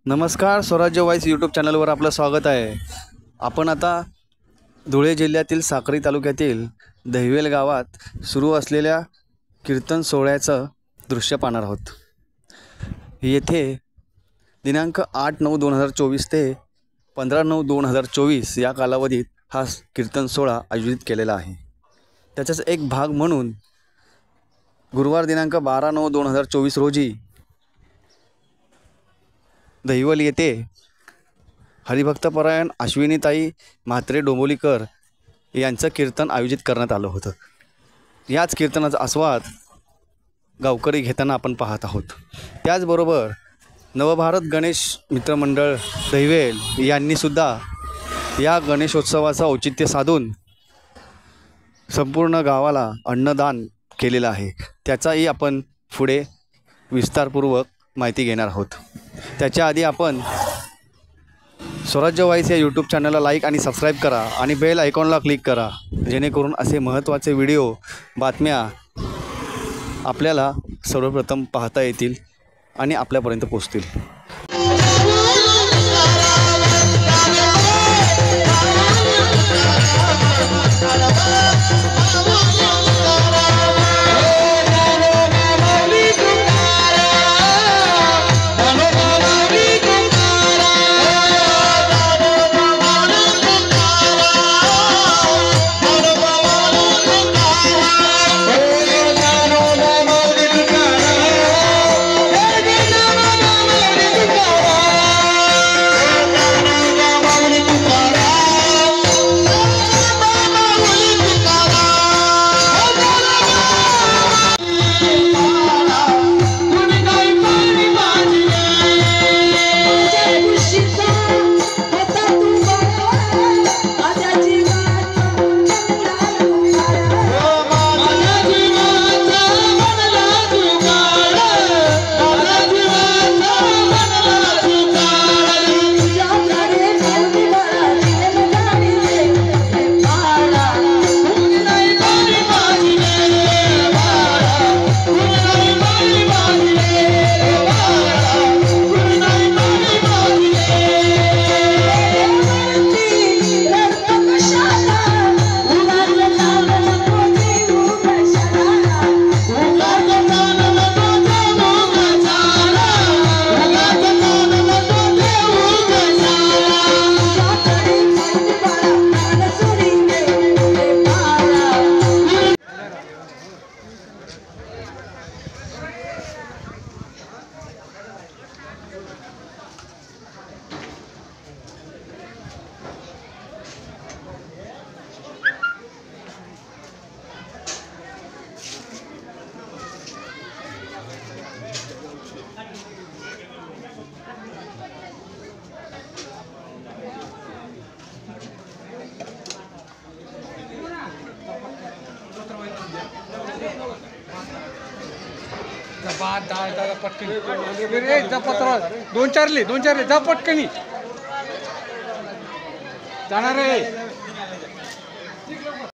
नमस्कार, स्वराज्य voice YouTube चॅनलवर आपलं स्वागत आहे। आपण आता धुळे जिल्ह्यातील साक्री तालुक्यातील दहिवेल गावात सुरू असलेल्या कीर्तन सोहळ्याचं दृश्य पाहणार आहोत। येथे दिनांक 8/9/2024 ते 15/9/2024 या कालावधीत हा कीर्तन सोहळा आयोजित केलेला आहे। त्याचाच एक भाग म्हणून गुरुवार दिनांक 12/9/2024 रोजी दहिवल येथे हरिभक्तपरायण अश्विनीताई म्हात्रे डोंबोलीकर यांचं कीर्तन आयोजित करण्यात आलं होतं। याच कीर्तनाचा आस्वाद गावकरी घेताना आपण पाहत आहोत। त्याचबरोबर नवभारत गणेश मित्रमंडळ दहिवेल यांनी सुद्धा या गणेशोत्सवाचं औचित्य साधून संपूर्ण गावाला अन्नदान केलेलं आहे। त्याचाही आपण पुढे विस्तारपूर्वक माहिती घेणार आहोत। त्याच्या आधी आपण स्वराज्य वॉइस या यूट्यूब चॅनलला लाईक आणि सबस्क्राईब करा आणि बेल आयकॉनला क्लिक करा, जेणेकरून असे महत्त्वाचे व्हिडिओ बातम्या आपल्याला सर्वप्रथम पाहता येतील आणि आपल्यापर्यंत पोहोचतील। पटकनी दोन चारले जा पटकनी जाणार रे।